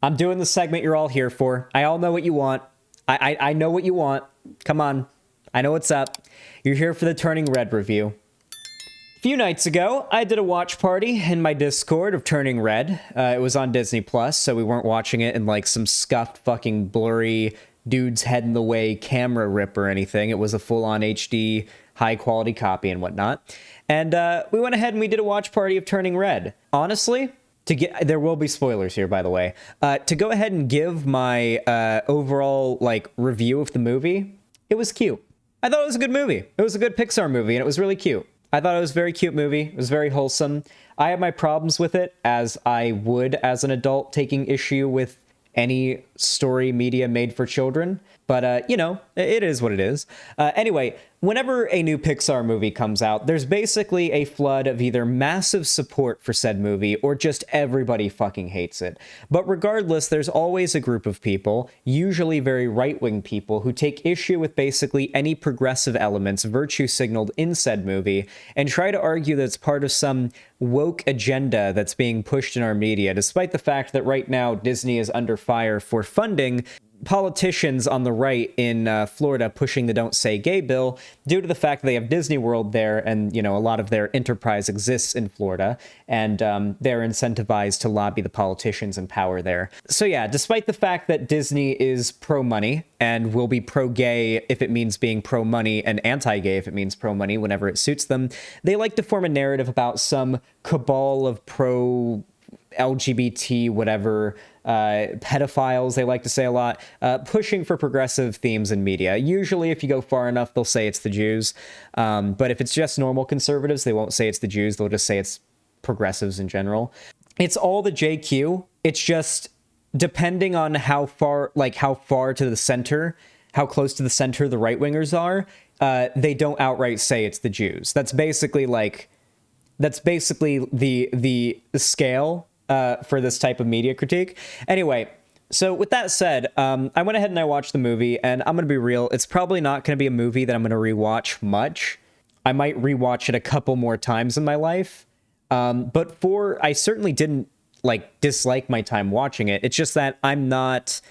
I'm doing the segment you're all here for. I all know what you want. I know what you want. Come on. I know what's up. You're here for the Turning Red review. A few nights ago, I did a watch party in my Discord of Turning Red. It was on Disney Plus, so we weren't watching it in like some scuffed fucking blurry dude's head in the way camera rip or anything. It was a full-on HD high quality copy and whatnot. And we went ahead and we did a watch party of Turning Red. Honestly, there will be spoilers here, by the way. To go ahead and give my overall like review of the movie, it was cute. I thought it was a good movie. It was a good Pixar movie, and it was really cute. I thought it was a very cute movie. It was very wholesome. I have my problems with it, as I would as an adult taking issue with any story media made for children. But, you know, it is what it is. Anyway, whenever a new Pixar movie comes out, there's basically a flood of either massive support for said movie or just everybody fucking hates it. But regardless, there's always a group of people, usually very right-wing people, who take issue with basically any progressive elements virtue signaled in said movie and try to argue that it's part of some woke agenda that's being pushed in our media, despite the fact that right now Disney is under fire for funding politicians on the right in Florida pushing the Don't Say Gay bill due to the fact that they have Disney World there, and, you know, a lot of their enterprise exists in Florida, and they're incentivized to lobby the politicians in power there. So yeah, despite the fact that Disney is pro-money and will be pro-gay if it means being pro-money and anti-gay if it means pro-money whenever it suits them, they like to form a narrative about some cabal of LGBT whatever pedophiles, they like to say a lot, pushing for progressive themes in media. Usually if you go far enough, they'll say it's the Jews, but if it's just normal conservatives, they won't say it's the Jews, they'll just say it's progressives in general. It's all the JQ. It's just depending on how far to the center, how close to the center the right-wingers are, they don't outright say it's the Jews. That's basically the scale for this type of media critique. Anyway, so with that said, I went ahead and I watched the movie, and I'm going to be real, it's probably not going to be a movie that I'm going to rewatch much. I might rewatch it a couple more times in my life, but I certainly didn't dislike my time watching it. It's just that I'm not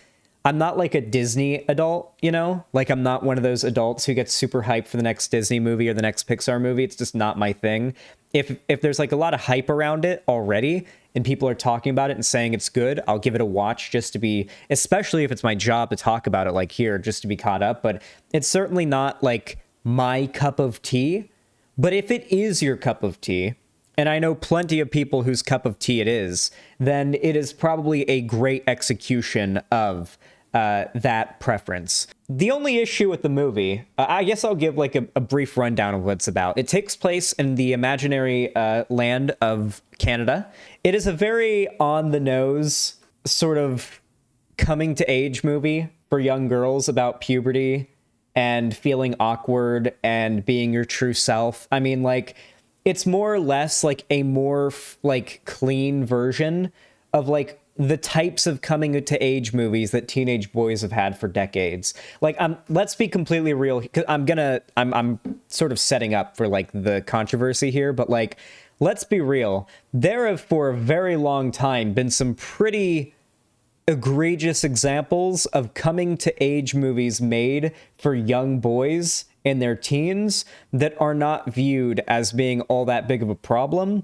like a Disney adult, you know? Like, I'm not one of those adults who gets super hyped for the next Disney movie or the next Pixar movie. It's just not my thing. If there's like a lot of hype around it already and people are talking about it and saying it's good, I'll give it a watch just to be, especially if it's my job to talk about it like here, just to be caught up. But it's certainly not like my cup of tea. But if it is your cup of tea, and I know plenty of people whose cup of tea it is, then it is probably a great execution of that preference. The only issue with the movie, I guess I'll give like a brief rundown of what it's about. It takes place in the imaginary land of Canada. It is a very on-the-nose sort of coming-to-age movie for young girls about puberty and feeling awkward and being your true self. I mean, like, it's more or less like a more like clean version of like the types of coming to age movies that teenage boys have had for decades. Like, let's be completely real, because I'm sort of setting up for like the controversy here, but like, let's be real. There have for a very long time been some pretty egregious examples of coming to age movies made for young boys in their teens that are not viewed as being all that big of a problem.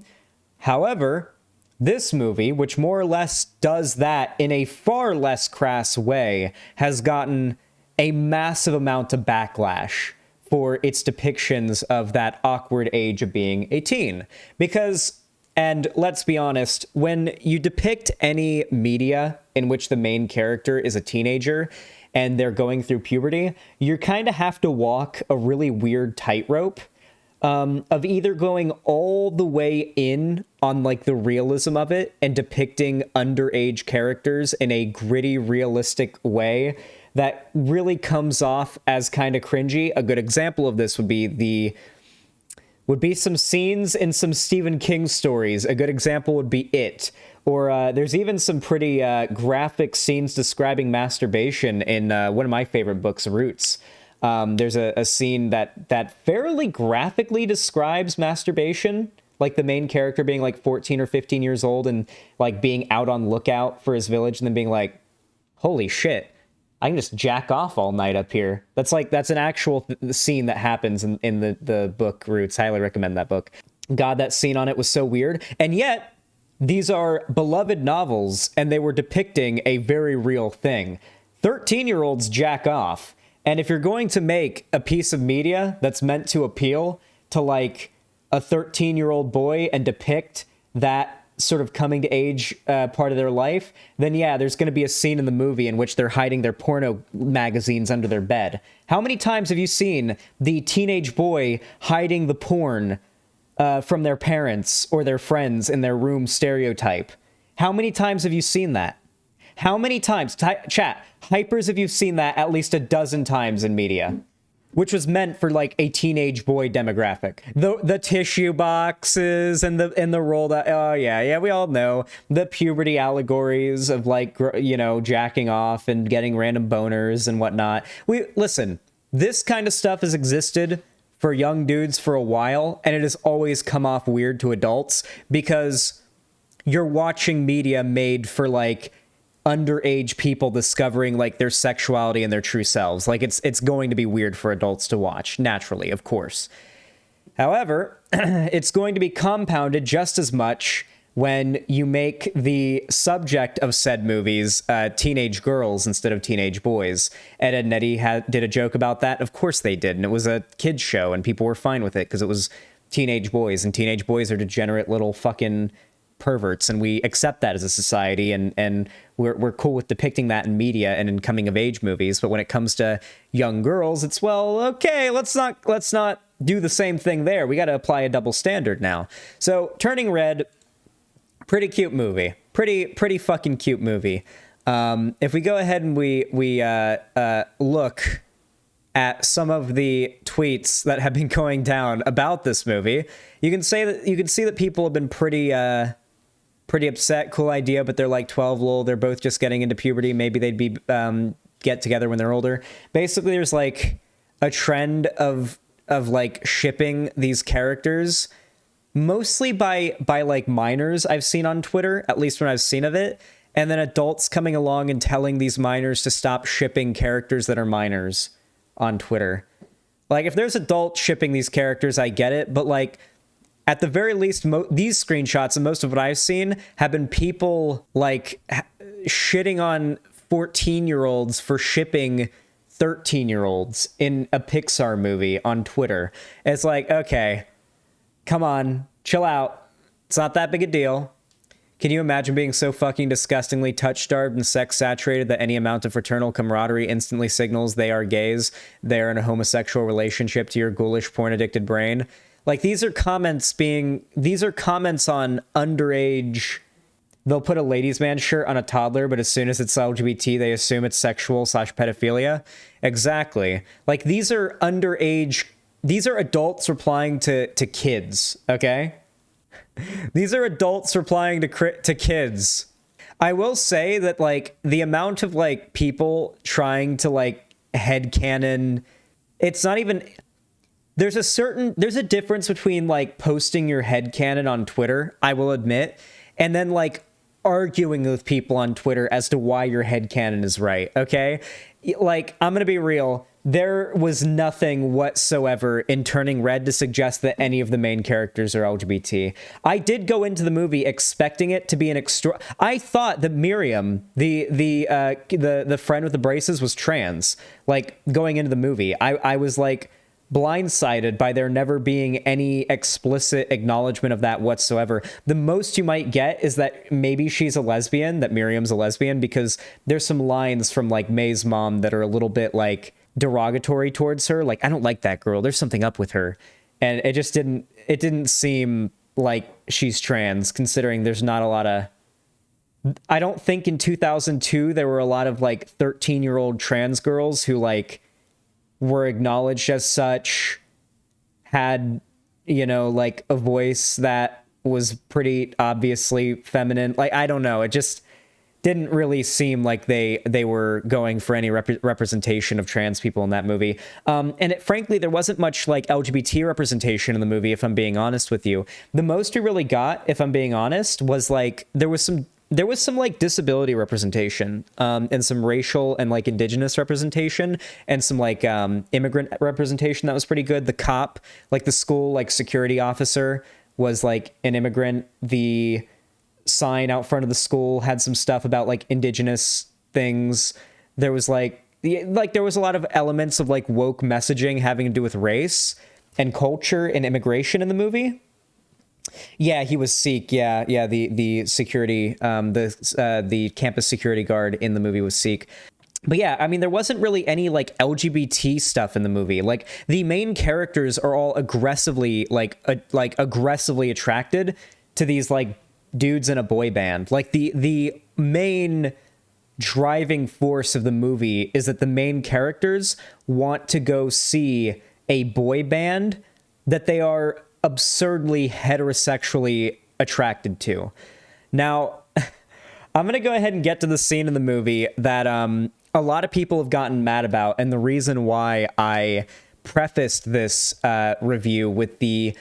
However, this movie, which more or less does that in a far less crass way, has gotten a massive amount of backlash for its depictions of that awkward age of being a teen. Because, and let's be honest, when you depict any media in which the main character is a teenager and they're going through puberty, you kind of have to walk a really weird tightrope of either going all the way in on like the realism of it and depicting underage characters in a gritty, realistic way that really comes off as kind of cringy. A good example of this would be some scenes in some Stephen King stories. A good example would be It. Or there's even some pretty graphic scenes describing masturbation in one of my favorite books, Roots. There's a scene that fairly graphically describes masturbation, Like the main character being like 14 or 15 years old and like being out on lookout for his village and then being like, holy shit, I can just jack off all night up here. That's an actual scene that happens in the book Roots. Highly recommend that book. God, that scene on it was so weird. And yet, these are beloved novels, and they were depicting a very real thing. 13-year-olds jack off. And if you're going to make a piece of media that's meant to appeal to, like, a 13-year-old boy and depict that sort of coming to age part of their life, then yeah, there's going to be a scene in the movie in which they're hiding their porno magazines under their bed. How many times have you seen the teenage boy hiding the porn from their parents or their friends in their room stereotype? How many times have you seen that? How many times? Chat, hypers, have you seen that at least a dozen times in media? Which was meant for like a teenage boy demographic. The tissue boxes and the rolled out. Oh yeah, we all know the puberty allegories of like, you know, jacking off and getting random boners and whatnot. Listen, this kind of stuff has existed for young dudes for a while, and it has always come off weird to adults because you're watching media made for like underage people discovering like their sexuality and their true selves. Like it's going to be weird for adults to watch, naturally, of course. However, it's going to be compounded just as much when you make the subject of said movies teenage girls instead of teenage boys. Ed, Edd n Eddy did a joke about that. Of course they did, and it was a kid's show, and people were fine with it because it was teenage boys, and teenage boys are degenerate little fucking perverts, and we accept that as a society, and we're cool with depicting that in media and in coming of age movies. But when it comes to young girls, it's, well, okay, let's not do the same thing there. We got to apply a double standard now. So Turning Red, pretty cute movie, pretty fucking cute movie. If we go ahead and we look at some of the tweets that have been going down about this movie, you can see that people have been pretty upset. Cool idea, but they're like 12, lol. They're both just getting into puberty. Maybe they'd be get together when they're older. Basically, there's like a trend of like shipping these characters, mostly by like minors I've seen on Twitter, at least when I've seen of it, and then adults coming along and telling these minors to stop shipping characters that are minors on Twitter. Like, if there's adults shipping these characters, I get it, but like, at the very least, these screenshots and most of what I've seen have been people like shitting on 14-year-olds for shipping 13-year-olds in a Pixar movie on Twitter. It's like, okay, come on, chill out. It's not that big a deal. Can you imagine being so fucking disgustingly touch-starved and sex-saturated that any amount of fraternal camaraderie instantly signals they are gays, they are in a homosexual relationship to your ghoulish porn-addicted brain? Like, these are comments on underage. They'll put a ladies' man shirt on a toddler, but as soon as it's LGBT, they assume it's sexual/pedophilia. Exactly. Like, these are underage. These are adults replying to kids, okay? These are adults replying to kids. I will say that, like, the amount of, like, people trying to, like, headcanon, it's not even... There's a difference between like posting your headcanon on Twitter, I will admit, and then like arguing with people on Twitter as to why your headcanon is right, okay? Like, I'm gonna be real, there was nothing whatsoever in Turning Red to suggest that any of the main characters are LGBT. I did go into the movie expecting it to be I thought that Miriam, the friend with the braces, was trans. Like, going into the movie, I was like blindsided by there never being any explicit acknowledgement of that whatsoever. The most you might get is that maybe she's a lesbian, that Miriam's a lesbian, because there's some lines from like May's mom that are a little bit like derogatory towards her. Like, I don't like that girl. There's something up with her. And it just didn't seem like she's trans, considering there's not a lot of... I don't think in 2002 there were a lot of like 13-year-old trans girls who like were acknowledged as such, had, you know, like a voice that was pretty obviously feminine. Like, I don't know. It just didn't really seem like they were going for any representation of trans people in that movie. Frankly, there wasn't much like LGBT representation in the movie, if I'm being honest with you. The most we really got, if I'm being honest, was like there was some like disability representation, and some racial and like indigenous representation, and some like immigrant representation that was pretty good. The cop, like the school like security officer, was like an immigrant. The sign out front of the school had some stuff about like indigenous things. There was there was a lot of elements of like woke messaging having to do with race and culture and immigration in the movie. Yeah, he was Sikh. Yeah. The security, the campus security guard in the movie was Sikh. But yeah, I mean, there wasn't really any like LGBT stuff in the movie. Like the main characters are all aggressively aggressively attracted to these like dudes in a boy band. Like the main driving force of the movie is that the main characters want to go see a boy band that they are absurdly heterosexually attracted to. Now, I'm going to go ahead and get to the scene in the movie that a lot of people have gotten mad about, and the reason why I prefaced this review with the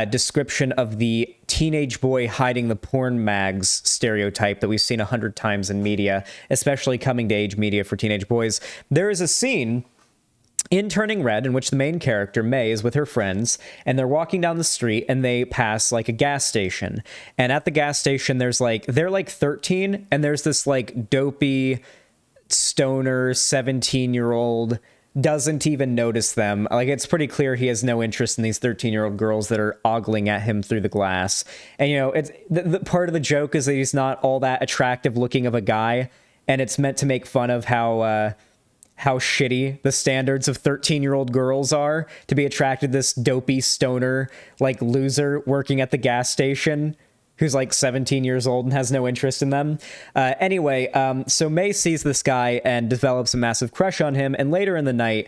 description of the teenage boy hiding the porn mags stereotype that we've seen 100 times in media, especially coming-to-age media for teenage boys. There is a scene in Turning Red, in which the main character, May, is with her friends, and they're walking down the street, and they pass, like, a gas station. And at the gas station, they're, like, 13, and there's this, like, dopey, stoner, 17-year-old, doesn't even notice them. Like, it's pretty clear he has no interest in these 13-year-old girls that are ogling at him through the glass. And, you know, it's the part of the joke is that he's not all that attractive looking of a guy, and it's meant to make fun of how shitty the standards of 13-year-old girls are to be attracted to this dopey stoner, like, loser working at the gas station who's like 17 years old and has no interest in them. So May sees this guy and develops a massive crush on him, and later in the night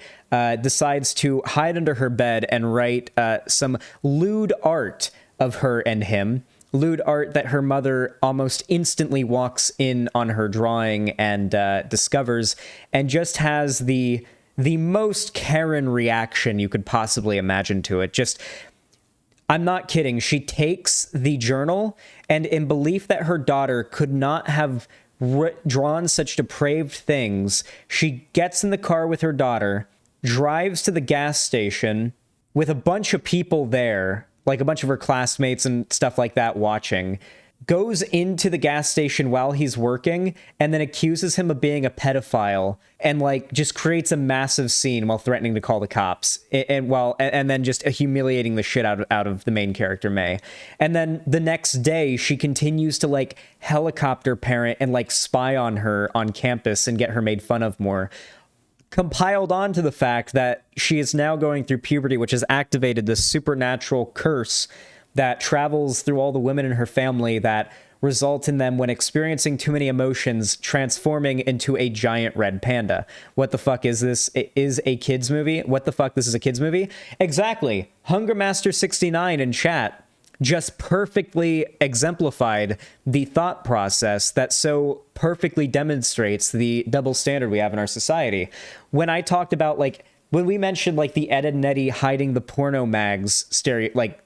decides to hide under her bed and write some lewd art of her and him. Lewd art that her mother almost instantly walks in on her drawing and discovers, and just has the most Karen reaction you could possibly imagine to it. Just, I'm not kidding. She takes the journal, and in belief that her daughter could not have drawn such depraved things, she gets in the car with her daughter, drives to the gas station with a bunch of people there, like a bunch of her classmates and stuff like that watching, goes into the gas station while he's working, and then accuses him of being a pedophile, and like just creates a massive scene while threatening to call the cops, and then just humiliating the shit out of the main character, May. And then the next day she continues to like helicopter parent and like spy on her on campus and get her made fun of more. Compiled onto the fact that she is now going through puberty, which has activated this supernatural curse that travels through all the women in her family that result in them, when experiencing too many emotions, transforming into a giant red panda. What the fuck is this? It is a kids movie? What the fuck? This is a kids movie? Exactly. Hunger Master 69 in chat just perfectly exemplified the thought process that so perfectly demonstrates the double standard we have in our society. When I talked about, like, when we mentioned, like, the Ed and Nettie hiding the porno mags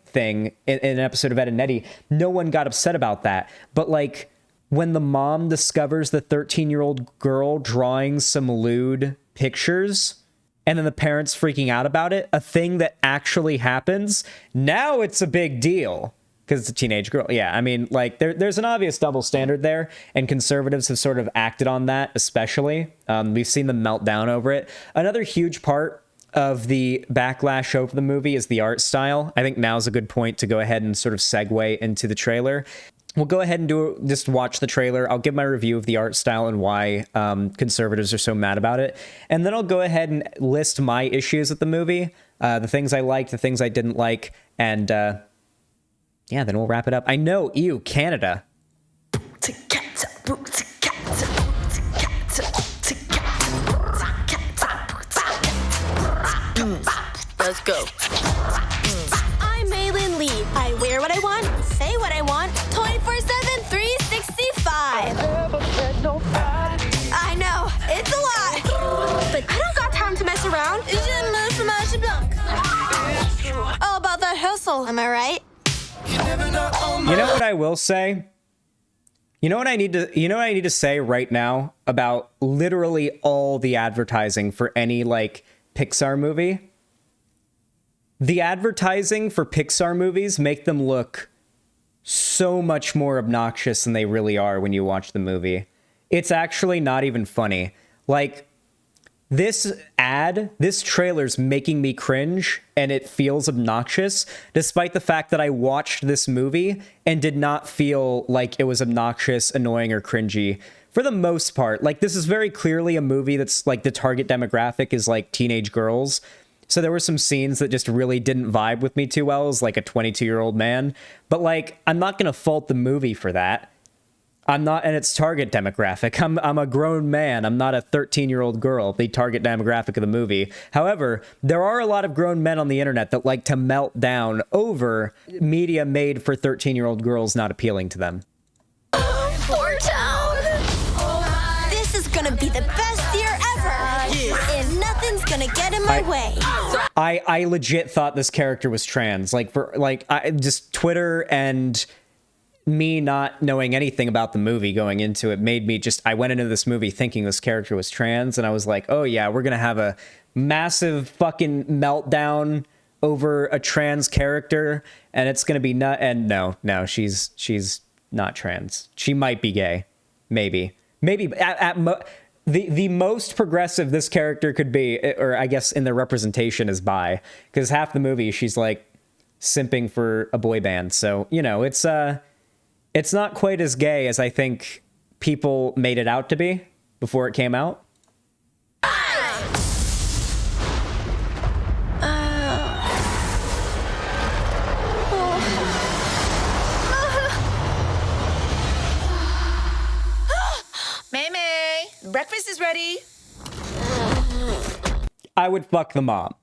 thing in an episode of Ed and Nettie, no one got upset about that. But, like, when the mom discovers the 13-year-old girl drawing some lewd pictures, and then the parents freaking out about it, a thing that actually happens, now it's a big deal because it's a teenage girl. Yeah, I mean, like, there's an obvious double standard there, and conservatives have sort of acted on that, especially. We've seen them melt down over it. Another huge part of the backlash over the movie is the art style. I think now's a good point to go ahead and sort of segue into the trailer. We'll go ahead and just watch the trailer. I'll give my review of the art style and why conservatives are so mad about it. And then I'll go ahead and list my issues with the movie, the things I liked, the things I didn't like, and then we'll wrap it up. I know, Canada. Let's go. I'm Maylin Lee. I wear what I want, say what I want, 24/7, 365. muscle. Am I right? You know what I will say? You know what I need to say right now about literally all the advertising for any like Pixar movie? The advertising for Pixar movies make them look so much more obnoxious than they really are when you watch the movie. It's actually not even funny. Like, this trailer's making me cringe, and it feels obnoxious, despite the fact that I watched this movie and did not feel like it was obnoxious, annoying, or cringy. For the most part, like, this is very clearly a movie that's, like, the target demographic is, like, teenage girls. So there were some scenes that just really didn't vibe with me too well as, like, a 22-year-old man. But, like, I'm not gonna fault the movie for that. I'm not in its target demographic. I'm a grown man. I'm not a 13-year-old girl, the target demographic of the movie. However, there are a lot of grown men on the internet that like to melt down over media made for 13-year-old girls not appealing to them. Poor town. This is gonna be the best year ever. And nothing's gonna get in my way. I legit thought this character was trans. Just Twitter and me not knowing anything about the movie going into it made me I went into this movie thinking this character was trans, and I was like, oh yeah, we're gonna have a massive fucking meltdown over a trans character, and it's gonna be and no, she's not trans. She might be gay, maybe the most progressive this character could be, or I guess in the representation, is bi, because half the movie she's like simping for a boy band, so you know, it's not quite as gay as I think people made it out to be before it came out. May, breakfast is ready. I would fuck the mom.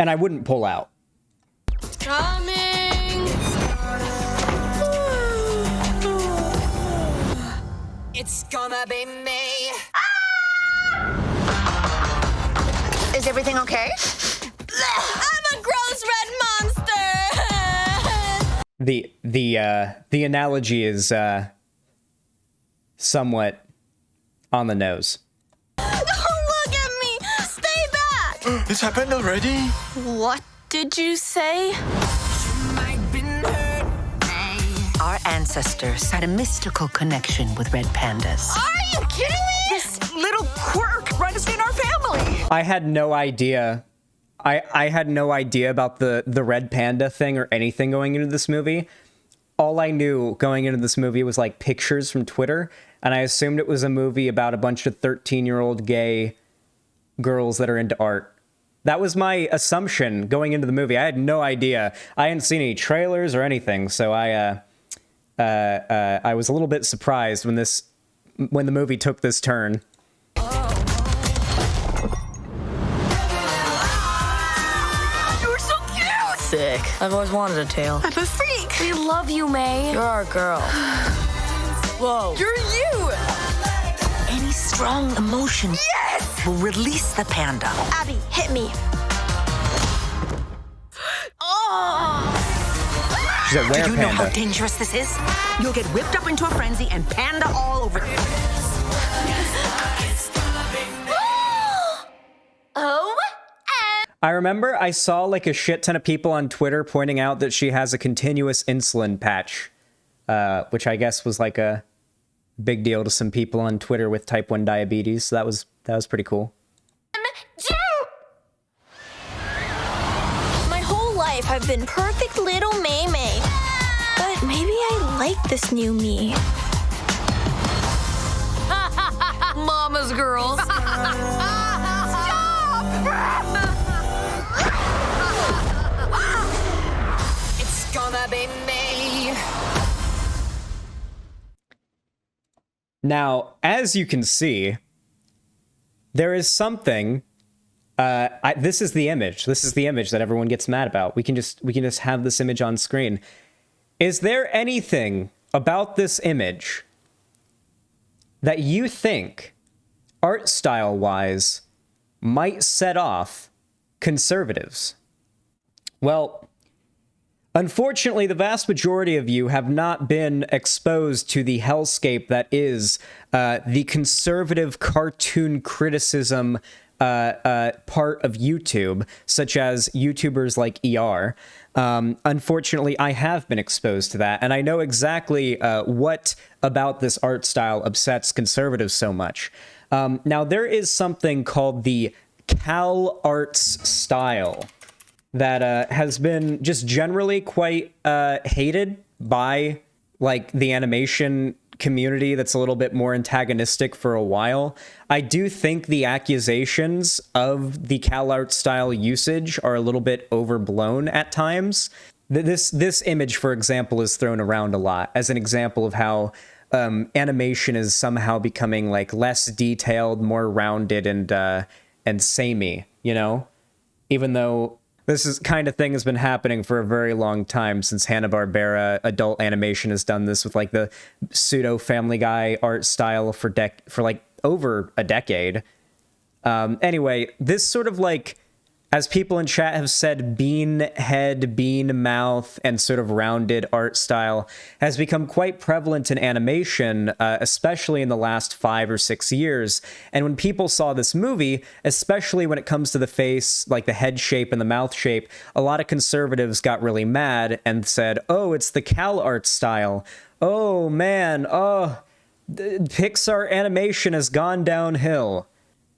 And I wouldn't pull out. Coming. It's gonna be me. Is everything okay? I'm a gross red monster. The analogy is somewhat on the nose. Don't look at me. Stay back. It's happened already? What did you say? Our ancestors had a mystical connection with red pandas. Are you kidding me? This little quirk runs in our family. I had no idea. I had no idea about the red panda thing or anything going into this movie. All I knew going into this movie was like pictures from Twitter, and I assumed it was a movie about a bunch of 13-year-old gay girls that are into art. That was my assumption going into the movie. I had no idea. I hadn't seen any trailers or anything, so I was a little bit surprised when the movie took this turn. You're so cute. Sick. I've always wanted a tail. I'm a freak. We love you, May. You're our girl. Whoa. You're you. Any strong emotion will release the panda. Abby, hit me. She's a Do you know how panda. dangerous this is? You'll get whipped up into a frenzy and panda all over you. Oh. I remember I saw like a shit ton of people on Twitter pointing out that she has a continuous insulin patch, which I guess was like a big deal to some people on Twitter with type 1 diabetes. So that was pretty cool. My whole life I've been perfect little May May. But maybe I like this new me. Mama's girls. It's gonna be me. Now, as you can see, there is something. This is the image. This is the image that everyone gets mad about. We can just have this image on screen. Is there anything about this image that you think, art style wise, might set off conservatives? Well, unfortunately, the vast majority of you have not been exposed to the hellscape that is the conservative cartoon criticism part of YouTube, such as YouTubers like ER. Unfortunately, I have been exposed to that, and I know exactly what about this art style upsets conservatives so much. Now, there is something called the Cal Arts style that has been just generally quite hated by like the animation community that's a little bit more antagonistic for a while. I do think the accusations of the CalArt style usage are a little bit overblown at times. This image, for example, is thrown around a lot as an example of how animation is somehow becoming like less detailed, more rounded, and samey, you know? Even though this is kind of thing has been happening for a very long time, since Hanna-Barbera adult animation has done this with like the pseudo Family Guy art style for like over a decade. Anyway, this sort of like, as people in chat have said, bean head, bean mouth, and sort of rounded art style has become quite prevalent in animation, especially in the last 5 or 6 years. And when people saw this movie, especially when it comes to the face, like the head shape and the mouth shape, a lot of conservatives got really mad and said, oh, it's the Cal art style. Oh, man. Oh, Pixar animation has gone downhill.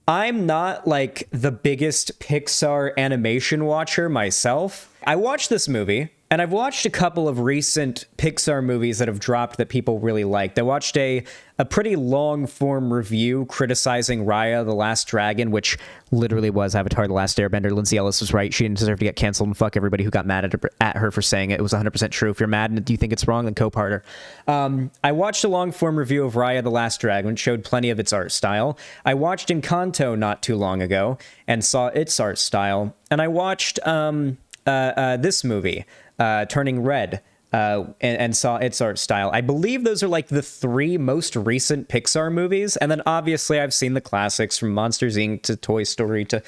I'm not like the biggest Pixar animation watcher myself. I watched this movie, and I've watched a couple of recent Pixar movies that have dropped that people really liked. I watched a pretty long form review criticizing Raya the Last Dragon, which literally was Avatar the Last Airbender. Lindsay Ellis was right. She didn't deserve to get canceled, and fuck everybody who got mad at her for saying it. It was 100% true. If you're mad and you think it's wrong, then co-part her. I watched a long form review of Raya the Last Dragon, which showed plenty of its art style. I watched Encanto not too long ago and saw its art style. And I watched this movie, Turning Red, and saw its art style. I believe those are like the 3 most recent Pixar movies. And then obviously I've seen the classics from Monsters, Inc. to Toy Story to,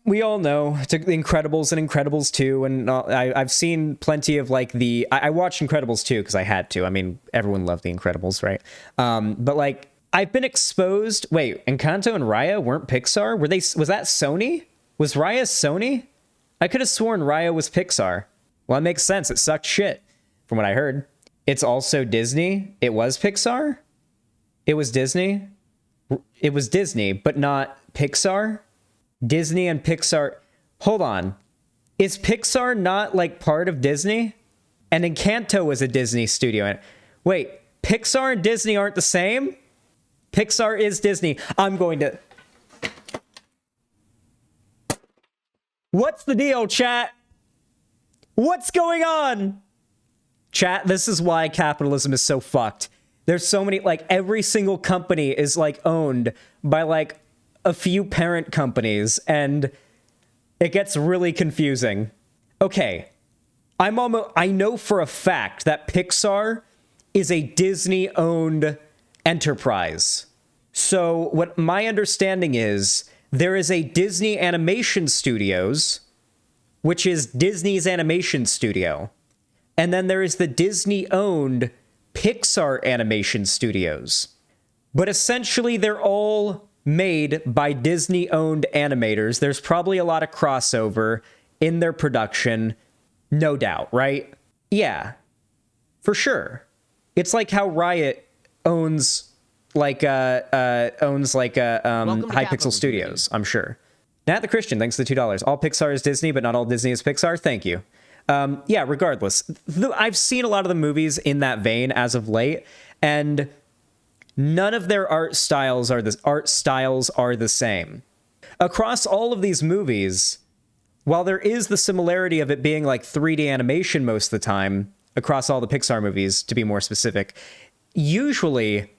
we all know, to Incredibles and Incredibles 2. And I've seen plenty of like I watched Incredibles 2 because I had to. I mean, everyone loved the Incredibles, right? But like, I've been exposed. Wait, Encanto and Raya weren't Pixar? Was that Sony? Was Raya Sony? I could have sworn Raya was Pixar. Well, that makes sense. It sucked shit, from what I heard. It's also Disney. It was Pixar? It was Disney? It was Disney, but not Pixar? Disney and Pixar... Hold on. Is Pixar not, like, part of Disney? And Encanto was a Disney studio. Wait, Pixar and Disney aren't the same? Pixar is Disney. I'm going to... What's the deal, chat? What's going on? Chat, this is why capitalism is so fucked. There's so many, like, every single company is, like, owned by, like, a few parent companies, and it gets really confusing. Okay, I know for a fact that Pixar is a Disney-owned enterprise. So what my understanding is, there is a Disney Animation Studios, which is Disney's animation studio. And then there is the Disney-owned Pixar Animation Studios. But essentially, they're all made by Disney-owned animators. There's probably a lot of crossover in their production, no doubt, right? Yeah, for sure. It's like how Riot owns Hypixel Studios, I'm sure. Nat the Christian, thanks for the $2. All Pixar is Disney, but not all Disney is Pixar. Thank you. Yeah, regardless, I've seen a lot of the movies in that vein as of late, and none of their art styles are the same. Across all of these movies, while there is the similarity of it being like 3D animation most of the time, across all the Pixar movies, to be more specific, usually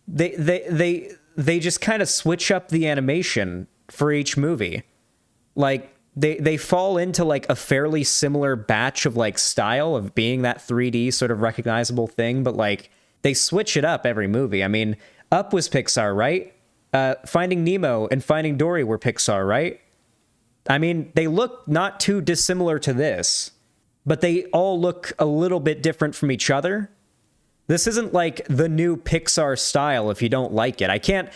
they just kind of switch up the animation for each movie. Like, they fall into like a fairly similar batch of like style of being that 3D sort of recognizable thing, but like they switch it up every movie. I mean, Up was Pixar, right? Finding Nemo and Finding Dory were Pixar, right? I mean, they look not too dissimilar to this, but they all look a little bit different from each other. This isn't like the new Pixar style if you don't like it. I can't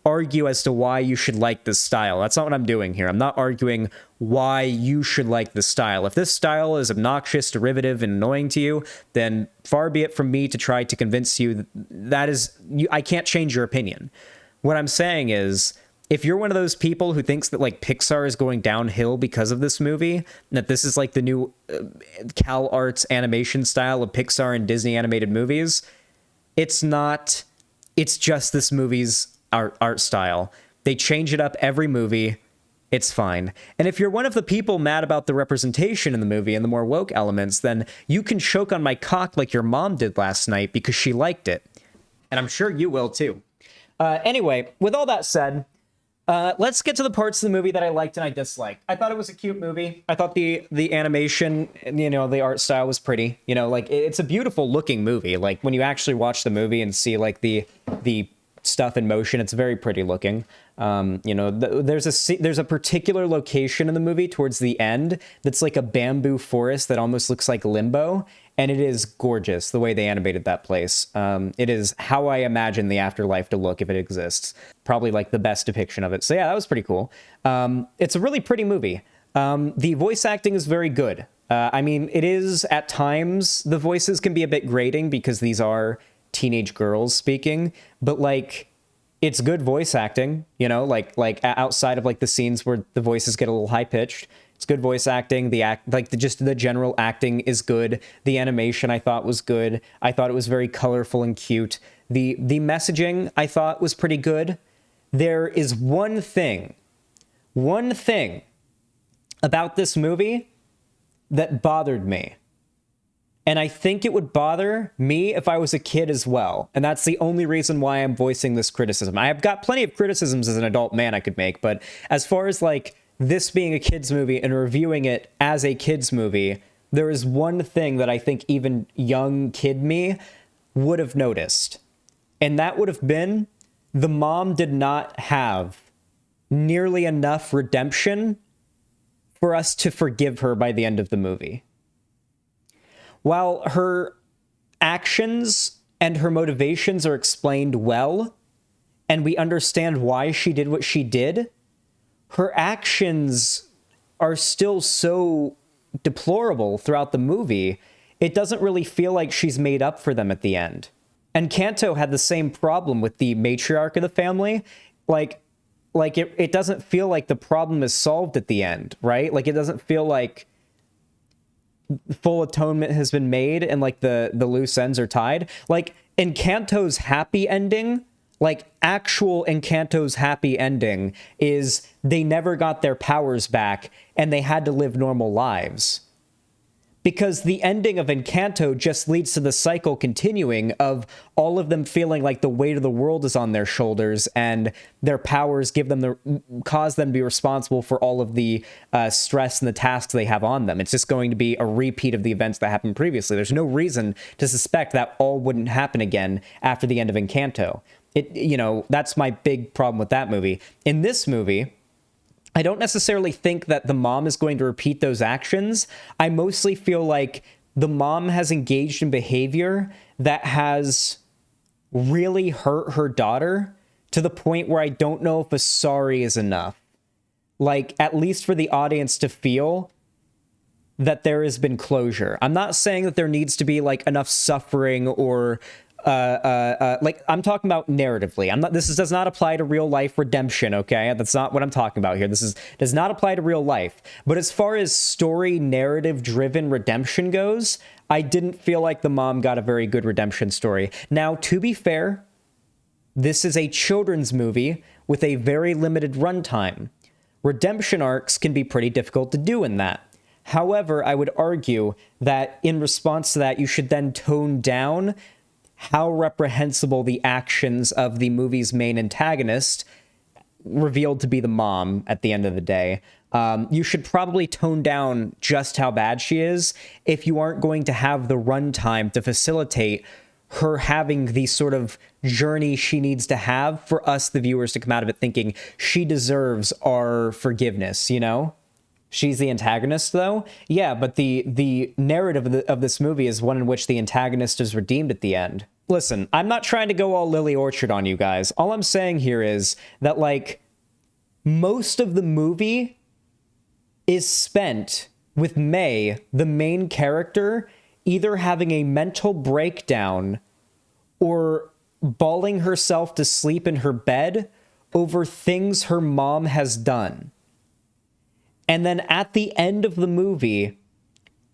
argue as to why you should like this style. That's not what I'm doing here. I'm not arguing why you should like this style. If this style is obnoxious, derivative, and annoying to you, then far be it from me to try to convince you that is, I can't change your opinion. What I'm saying is, if you're one of those people who thinks that like Pixar is going downhill because of this movie, that this is like the new Cal Arts animation style of Pixar and Disney animated movies, it's not. It's just this movie's art style. They change it up every movie. It's fine. And if you're one of the people mad about the representation in the movie and the more woke elements, then you can choke on my cock like your mom did last night because she liked it. And I'm sure you will too. Anyway, with all that said, let's get to the parts of the movie that I liked and I disliked. I thought it was a cute movie. I thought the animation, you know, the art style was pretty. You know, like it's a beautiful looking movie. Like when you actually watch the movie and see like the stuff in motion, it's very pretty looking. You know, there's a particular location in the movie towards the end that's like a bamboo forest that almost looks like Limbo, and it is gorgeous the way they animated that place. It is how I imagine the afterlife to look if it exists. Probably like the best depiction of it. So yeah, that was pretty cool. It's a really pretty movie. The voice acting is very good. I mean, it is at times the voices can be a bit grating because these are teenage girls speaking, but like it's good voice acting, you know, like outside of like the scenes where the voices get a little high pitched. It's good voice acting. Just the general acting is good. The animation I thought was good. I thought it was very colorful and cute. The messaging I thought was pretty good. There is one thing about this movie that bothered me. And I think it would bother me if I was a kid as well. And that's the only reason why I'm voicing this criticism. I have got plenty of criticisms as an adult man I could make, but as far as like this being a kid's movie and reviewing it as a kid's movie, there is one thing that I think even young kid me would have noticed. And that would have been the mom did not have nearly enough redemption for us to forgive her by the end of the movie. While her actions and her motivations are explained well, and we understand why she did what she did, her actions are still so deplorable throughout the movie, it doesn't really feel like she's made up for them at the end. And Kanto had the same problem with the matriarch of the family. Like it doesn't feel like the problem is solved at the end, right? Like it doesn't feel like full atonement has been made and like the loose ends are tied. Like Encanto's happy ending, like actual Encanto's happy ending is they never got their powers back and they had to live normal lives. Because the ending of Encanto just leads to the cycle continuing of all of them feeling like the weight of the world is on their shoulders and their powers cause them to be responsible for all of the stress and the tasks they have on them. It's just going to be a repeat of the events that happened previously. There's no reason to suspect that all wouldn't happen again after the end of Encanto. That's my big problem with that movie. In this movie, I don't necessarily think that the mom is going to repeat those actions. I mostly feel like the mom has engaged in behavior that has really hurt her daughter to the point where I don't know if a sorry is enough. Like, at least for the audience to feel that there has been closure. I'm not saying that there needs to be like enough suffering or I'm talking about narratively. This does not apply to real life redemption, okay? That's not what I'm talking about here. Does not apply to real life. But as far as story narrative driven redemption goes, I didn't feel like the mom got a very good redemption story. Now, to be fair, this is a children's movie with a very limited runtime. Redemption arcs can be pretty difficult to do in that. However, I would argue that in response to that, you should then tone down how reprehensible the actions of the movie's main antagonist, revealed to be the mom at the end of the day. You should probably tone down just how bad she is if you aren't going to have the runtime to facilitate her having the sort of journey she needs to have for us, the viewers, to come out of it thinking she deserves our forgiveness, you know? she's the antagonist, though. Yeah, but the narrative of this movie is one in which the antagonist is redeemed at the end. Listen, I'm not trying to go all Lily Orchard on you guys. All I'm saying here is that, like, most of the movie is spent with May, the main character, either having a mental breakdown or bawling herself to sleep in her bed over things her mom has done. And then at the end of the movie,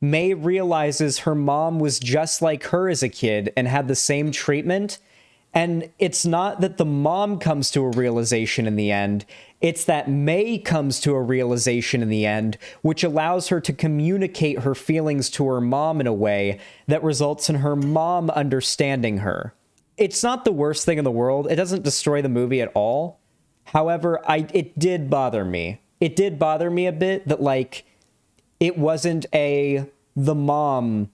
May realizes her mom was just like her as a kid and had the same treatment. And it's not that the mom comes to a realization in the end, it's that May comes to a realization in the end, which allows her to communicate her feelings to her mom in a way that results in her mom understanding her. It's not the worst thing in the world. It doesn't destroy the movie at all. However, it did bother me. It did bother me a bit that, like, it wasn't the mom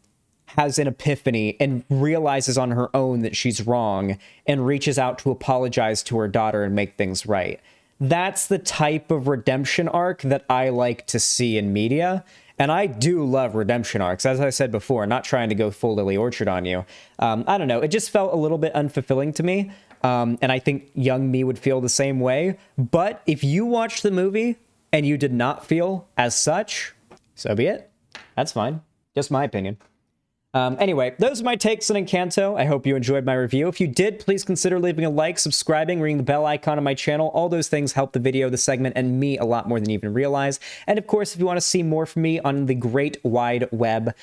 has an epiphany and realizes on her own that she's wrong and reaches out to apologize to her daughter and make things right. That's the type of redemption arc that I like to see in media. And I do love redemption arcs. As I said before, not trying to go full Lily Orchard on you. I don't know. It just felt a little bit unfulfilling to me. And I think young me would feel the same way. But if you watched the movie and you did not feel as such, so be it. That's fine. Just my opinion. Anyway, those are my takes on Encanto. I hope you enjoyed my review. If you did, please consider leaving a like, subscribing, ringing the bell icon on my channel. All those things help the video, the segment, and me a lot more than you even realize. And of course, if you want to see more from me on the great wide web,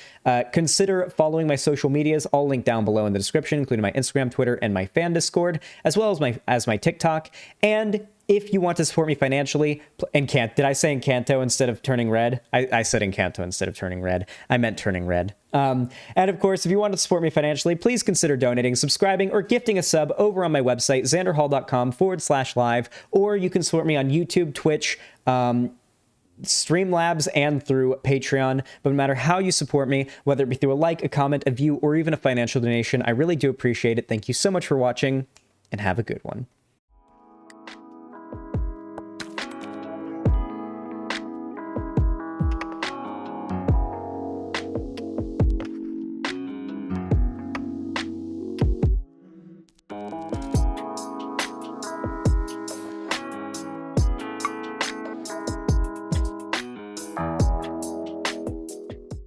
consider following my social medias, all linked down below in the description, including my Instagram, Twitter, and my fan Discord, as well as my TikTok. And if you want to support me financially, did I say Encanto instead of Turning Red? I said Encanto instead of Turning Red. I meant Turning Red. And of course, if you want to support me financially, please consider donating, subscribing, or gifting a sub over on my website, xanderhall.com/live, or you can support me on YouTube, Twitch, Streamlabs, and through Patreon. But no matter how you support me, whether it be through a like, a comment, a view, or even a financial donation, I really do appreciate it. Thank you so much for watching, and have a good one.